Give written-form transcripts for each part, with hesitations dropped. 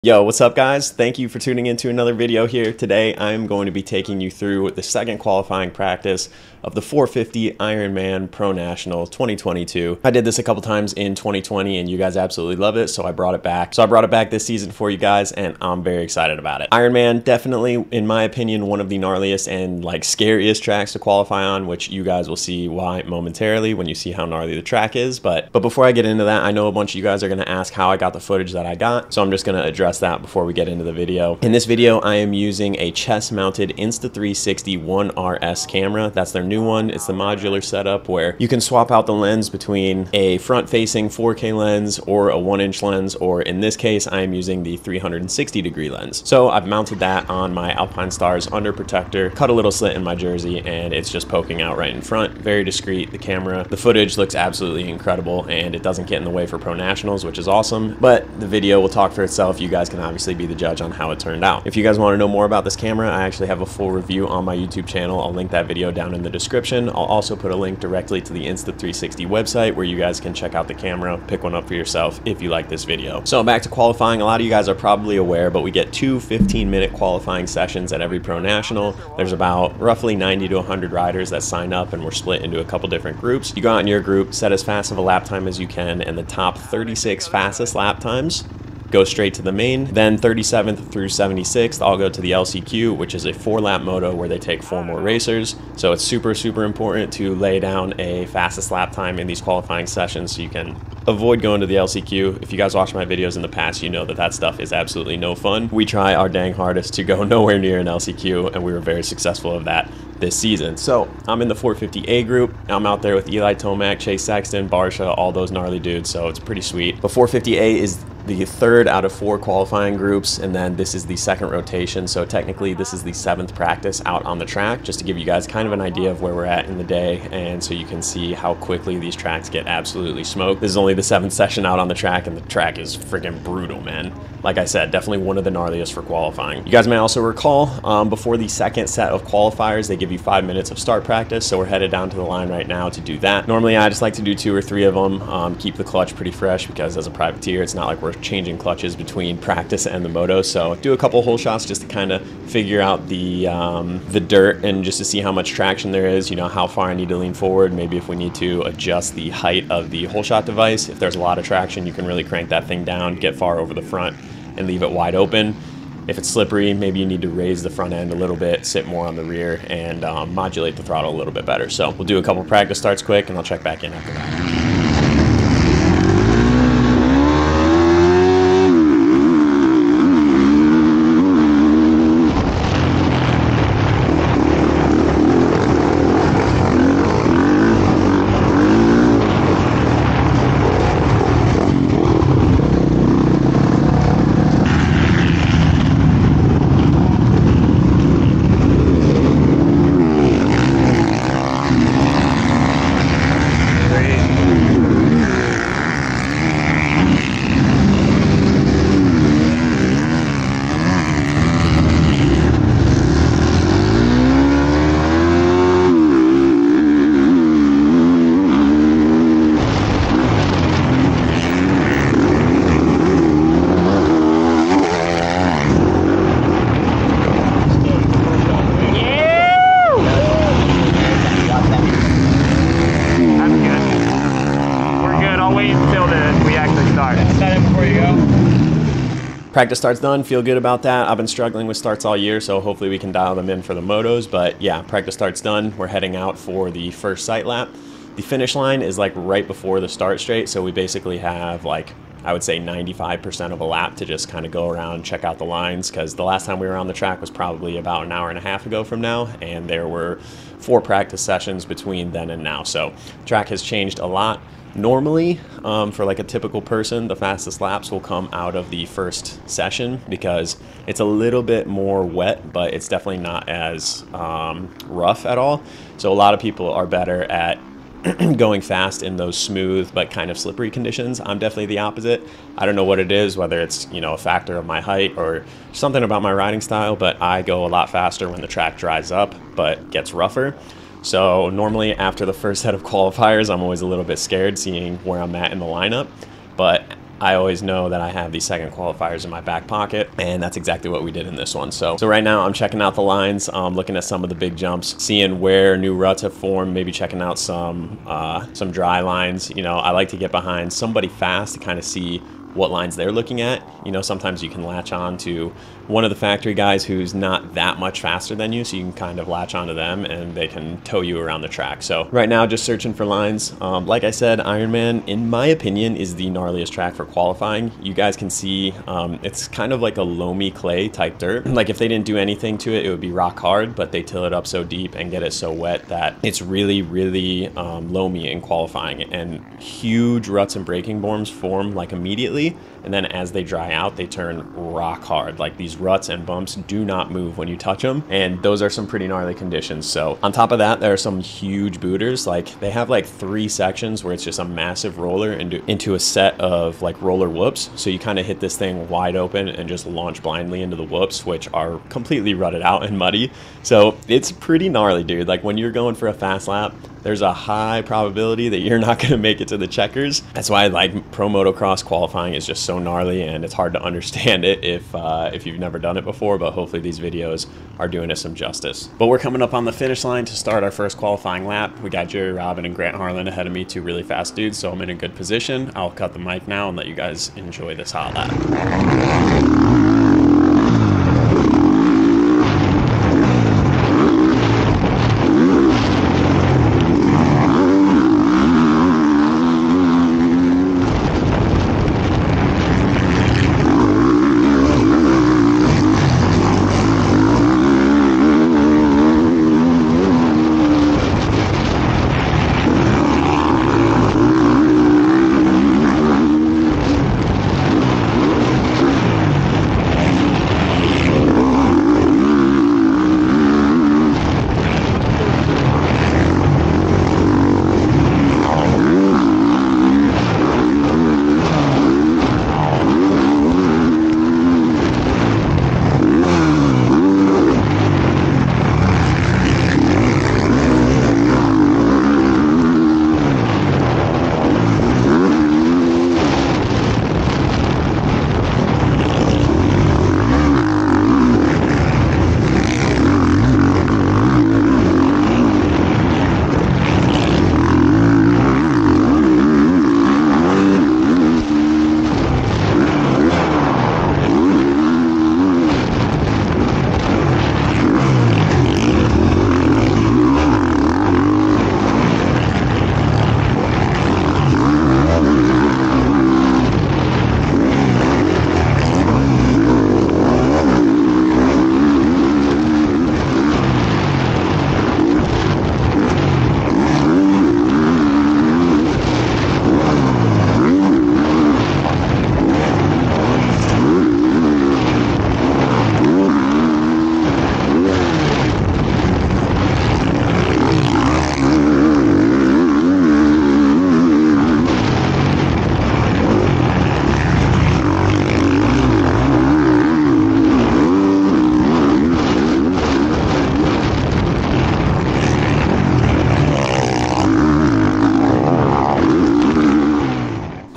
Yo, what's up guys? Thank you for tuning into another video here. Today I'm going to be taking you through the second qualifying practice of the 450 Ironman Pro National 2022. I did this a couple times in 2020 and you guys absolutely love it, so I brought it back. So I brought it back this season for you guys and I'm very excited about it. Ironman, definitely, in my opinion, one of the gnarliest and scariest tracks to qualify on, which you guys will see why momentarily when you see how gnarly the track is. But before I get into that, I know a bunch of you guys are going to ask how I got the footage that I got, so I'm just going to address that before we get into the video. In this video, I am using a chest-mounted Insta360 ONE RS camera. That's their new one. It's the modular setup where you can swap out the lens between a front-facing 4K lens or a 1-inch lens, or in this case, I am using the 360-degree lens. So I've mounted that on my Alpinestars under protector, cut a little slit in my jersey, and it's just poking out right in front. Very discreet. The camera, the footage looks absolutely incredible, and it doesn't get in the way for Pro Nationals, which is awesome. But the video will talk for itself. You guys can obviously be the judge on how it turned out. If you guys want to know more about this camera, I actually have a full review on my YouTube channel. I'll link that video down in the description. I'll also put a link directly to the Insta360 website where you guys can check out the camera, pick one up for yourself if you like this video. So back to qualifying. A lot of you guys are probably aware, but we get two 15-minute qualifying sessions at every Pro National. There's about roughly 90 to 100 riders that sign up, and we're split into a couple different groups. You go out in your group, set as fast of a lap time as you can, and the top 36 fastest lap times go straight to the main. Then 37th through 76th all go to the LCQ, which is a 4-lap moto where they take 4 more racers. So it's super important to lay down a fastest lap time in these qualifying sessions so you can avoid going to the LCQ. If you guys watch my videos in the past, you know that that stuff is absolutely no fun. We try our dang hardest to go nowhere near an LCQ, and we were very successful of that this season. So I'm in the 450A group. I'm out there with Eli Tomac, Chase Sexton, Barsha, all those gnarly dudes, so it's pretty sweet. The 450A is the third out of 4 qualifying groups, and then this is the second rotation, so technically this is the 7th practice out on the track, just to give you guys kind of an idea of where we're at in the day, and so you can see how quickly these tracks get absolutely smoked. This is only the 7th session out on the track, and the track is freaking brutal, man. Like I said, definitely one of the gnarliest for qualifying. You guys may also recall, before the second set of qualifiers, they give you 5 minutes of start practice, so we're headed down to the line right now to do that. Normally, I just like to do 2 or 3 of them, keep the clutch pretty fresh, because as a privateer, it's not like we're changing clutches between practice and the moto. So do a couple hole shots just to kind of figure out the dirt, and just to see how much traction there is, you know, how far I need to lean forward, maybe if we need to adjust the height of the hole shot device. If there's a lot of traction, you can really crank that thing down, get far over the front, and leave it wide open. If it's slippery, maybe you need to raise the front end a little bit, sit more on the rear, and modulate the throttle a little bit better. So we'll do a couple practice starts quick, and I'll check back in after that. Practice starts done, feel good about that. I've been struggling with starts all year, so hopefully we can dial them in for the motos. But yeah, practice starts done. We're heading out for the first sight lap. The finish line is right before the start straight, so we basically have I would say 95% of a lap to just kind of go around, check out the lines, because the last time we were on the track was probably about an hour and a half ago from now, and there were 4 practice sessions between then and now. So track has changed a lot. Normally, for a typical person, the fastest laps will come out of the first session because it's a little bit more wet, but it's definitely not as rough at all. So a lot of people are better at going fast in those smooth but kind of slippery conditions. I'm definitely the opposite. I don't know what it is, whether it's, you know, a factor of my height or something about my riding style, but I go a lot faster when the track dries up but gets rougher. So normally after the first set of qualifiers, I'm always a little bit scared seeing where I'm at in the lineup. But I always know that I have these second qualifiers in my back pocket, and that's exactly what we did in this one. So right now I'm checking out the lines, looking at some of the big jumps, seeing where new ruts have formed, maybe checking out some dry lines. You know, I like to get behind somebody fast to kind of see what lines they're looking at. You know, sometimes you can latch on to one of the factory guys who's not that much faster than you, so you can kind of latch onto them and they can tow you around the track. So right now, just searching for lines. Like I said, Ironman, in my opinion, is the gnarliest track for qualifying. You guys can see it's kind of like a loamy clay type dirt. Like if they didn't do anything to it, it would be rock hard, but they till it up so deep and get it so wet that it's really, really loamy in qualifying, and huge ruts and braking forms form like immediately. And then as they dry out, they turn rock hard. Like these ruts and bumps do not move when you touch them. And those are some pretty gnarly conditions. So on top of that, there are some huge booters. Like they have like 3 sections where it's just a massive roller into a set of like roller whoops. So you kind of hit this thing wide open and just launch blindly into the whoops, which are completely rutted out and muddy. So it's pretty gnarly, dude. Like when you're going for a fast lap, there's a high probability that you're not going to make it to the checkers. That's why like pro motocross qualifying is just so gnarly, and it's hard to understand it if you've never done it before, but hopefully these videos are doing us some justice. But we're coming up on the finish line to start our first qualifying lap. We got Jerry Robin and Grant Harlan ahead of me, 2 really fast dudes, so I'm in a good position. I'll cut the mic now and let you guys enjoy this hot lap.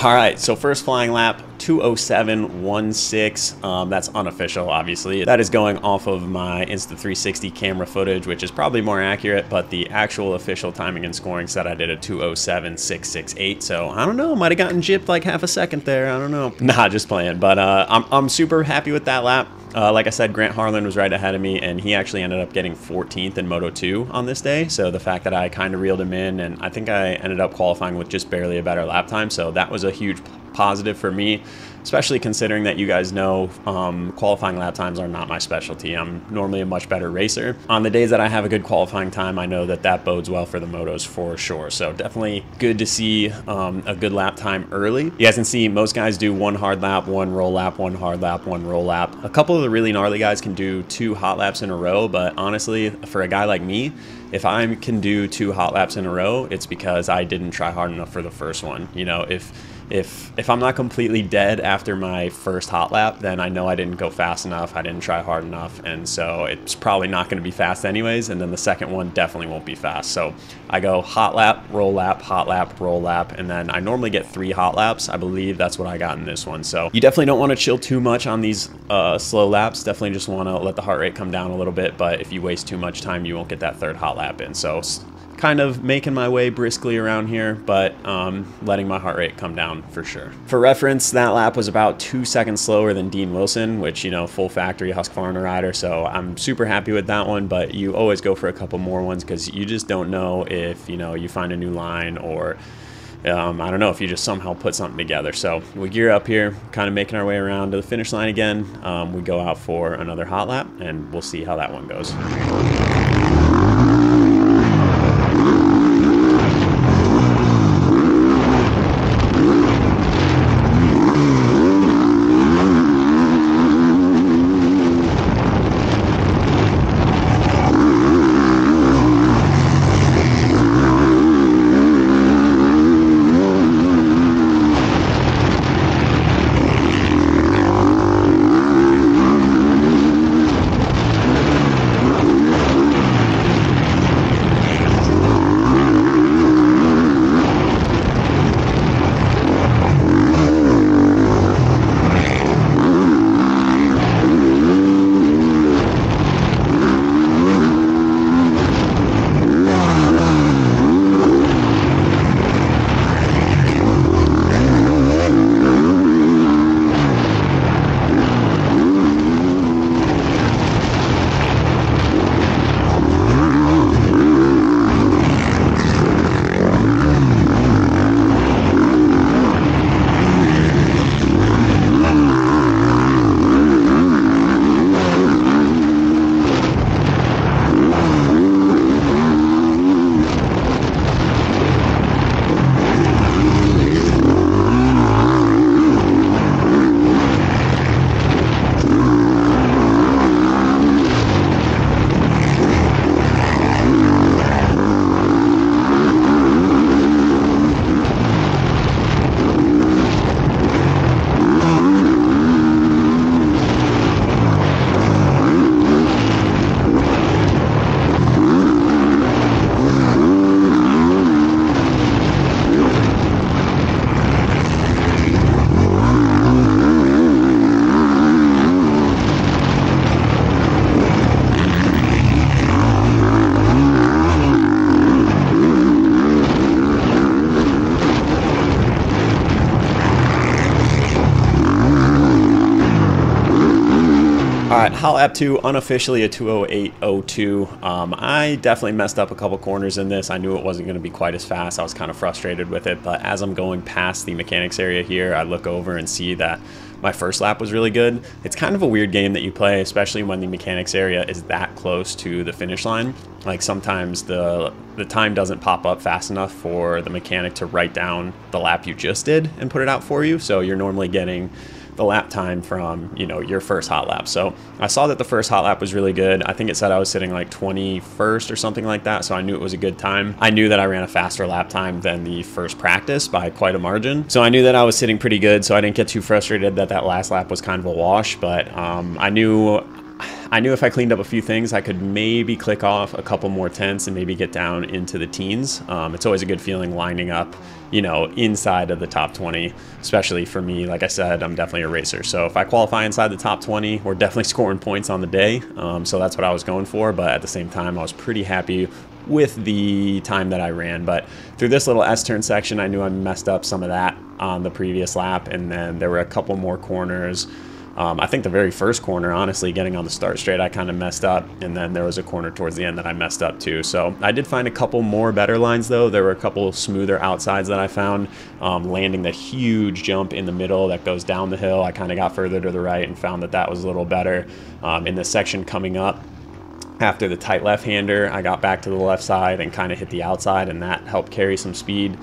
All right, so first flying lap, 2:07.16. That's unofficial, obviously. That is going off of my Insta360 camera footage, which is probably more accurate, but the actual official timing and scoring said I did a 2:07.668. So I don't know, might have gotten gypped like half a second there. I don't know. Nah, just playing. But I'm super happy with that lap. Like I said, Grant Harlan was right ahead of me, and he actually ended up getting 14th in Moto 2 on this day. So the fact that I kind of reeled him in, and I think I ended up qualifying with just barely a better lap time. So that was a huge positive for me, especially considering that you guys know qualifying lap times are not my specialty. I'm normally a much better racer. On the days that I have a good qualifying time, I know that that bodes well for the motos for sure. So definitely good to see a good lap time early. You guys can see most guys do 1 hard lap, 1 roll lap, 1 hard lap, 1 roll lap. A couple of the really gnarly guys can do 2 hot laps in a row, but honestly, for a guy like me, if I can do 2 hot laps in a row, it's because I didn't try hard enough for the first one. You know, if if I'm not completely dead after my first hot lap, then I know I didn't go fast enough, I didn't try hard enough, and so it's probably not going to be fast anyways, and then the second one definitely won't be fast. So I go hot lap, roll lap, hot lap, roll lap, and then I normally get 3 hot laps. I believe that's what I got in this one. So you definitely don't want to chill too much on these slow laps. Definitely just want to let the heart rate come down a little bit, but if you waste too much time, you won't get that 3rd hot lap in. So kind of making my way briskly around here, but letting my heart rate come down for sure. For reference, that lap was about 2 seconds slower than Dean Wilson, which, you know, full factory Husqvarna rider, so I'm super happy with that one, but you always go for a couple more ones because you just don't know if, you know, you find a new line or I don't know, if you just somehow put something together. So we gear up here, kind of making our way around to the finish line again. We go out for another hot lap, and we'll see how that one goes. Alright, hot lap 2, unofficially a 2:08.02. I definitely messed up a couple corners in this. I knew it wasn't going to be quite as fast. I was kind of frustrated with it, but as I'm going past the mechanics area here, I look over and see that my first lap was really good. It's kind of a weird game that you play, especially when the mechanics area is that close to the finish line. Like sometimes the time doesn't pop up fast enough for the mechanic to write down the lap you just did and put it out for you. So you're normally getting the lap time from, you know, your first hot lap. So I saw that the first hot lap was really good. I think it said I was sitting like 21st or something like that, so I knew it was a good time. I knew that I ran a faster lap time than the first practice by quite a margin, so I knew that I was sitting pretty good, so I didn't get too frustrated that that last lap was kind of a wash. But I knew if I cleaned up a few things, I could maybe click off a couple more tenths and maybe get down into the teens. It's always a good feeling lining up, you know, inside of the top 20, especially for me. Like I said, I'm definitely a racer. So if I qualify inside the top 20, we're definitely scoring points on the day. So that's what I was going for. But at the same time, I was pretty happy with the time that I ran. But through this little S-turn section, I knew I messed up some of that on the previous lap. And then there were a couple more corners. I think the very first corner, honestly, getting on the start straight, I kind of messed up. And then there was a corner towards the end that I messed up too. So I did find a couple more better lines though. There were a couple smoother outsides that I found. Landing that huge jump in the middle that goes down the hill, I kind of got further to the right and found that that was a little better. In the section coming up after the tight left-hander, I got back to the left side and kind of hit the outside, and that helped carry some speed.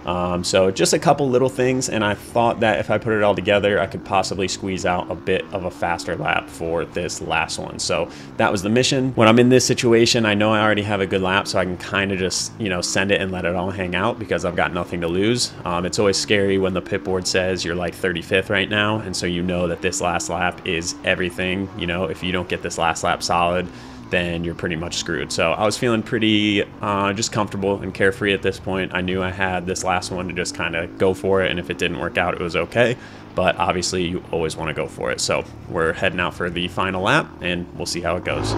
So just a couple little things, and I thought that if I put it all together, I could possibly squeeze out a bit of a faster lap for this last one. So that was the mission. When I'm in this situation, I know I already have a good lap, so I can kind of just, you know, send it and let it all hang out because I've got nothing to lose. It's always scary when the pit board says you're like 35th right now, and so you know that this last lap is everything. You know, if you don't get this last lap solid, then you're pretty much screwed. So I was feeling pretty just comfortable and carefree at this point. I knew I had this last one to just kind of go for it, and if it didn't work out, it was okay. But obviously you always want to go for it. So we're heading out for the final lap, and we'll see how it goes.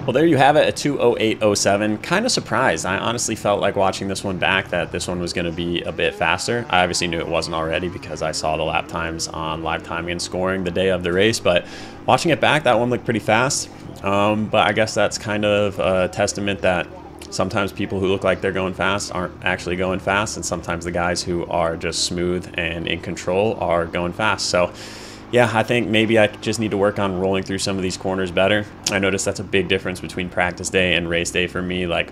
Well, there you have it, a 2:08:07. Kind of surprised. I honestly felt like watching this one back that this one was going to be a bit faster. I obviously knew it wasn't already because I saw the lap times on Live Timing and Scoring the day of the race, but watching it back, that one looked pretty fast. But I guess that's kind of a testament that sometimes people who look like they're going fast aren't actually going fast, and sometimes the guys who are just smooth and in control are going fast. So yeah, I think maybe I just need to work on rolling through some of these corners better. I noticed that's a big difference between practice day and race day for me. Like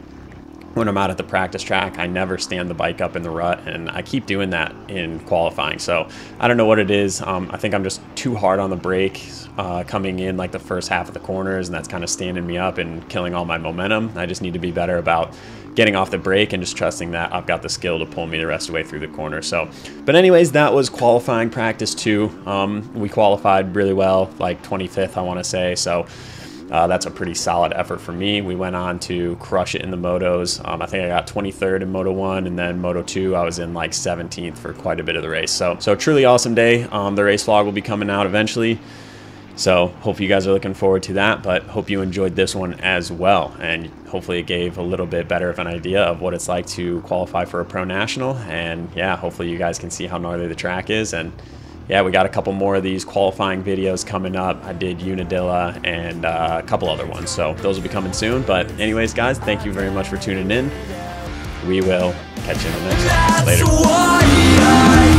when I'm out at the practice track, I never stand the bike up in the rut, and I keep doing that in qualifying. So I don't know what it is. I think I'm just too hard on the brake coming in like the first half of the corners, and that's kind of standing me up and killing all my momentum. I just need to be better about getting off the brake and just trusting that I've got the skill to pull me the rest of the way through the corner. So, but anyways, that was qualifying practice 2. We qualified really well, like 25th, I want to say. So that's a pretty solid effort for me. We went on to crush it in the motos. I think I got 23rd in Moto 1, and then Moto 2, I was in like 17th for quite a bit of the race. So truly awesome day. The race vlog will be coming out eventually. So hope you guys are looking forward to that, but hope you enjoyed this one as well. And hopefully it gave a little bit better of an idea of what it's like to qualify for a Pro National. And yeah, hopefully you guys can see how gnarly the track is. And yeah, we got a couple more of these qualifying videos coming up. I did Unadilla and a couple other ones. So those will be coming soon. But anyways, guys, thank you very much for tuning in. We will catch you in the next one. Later.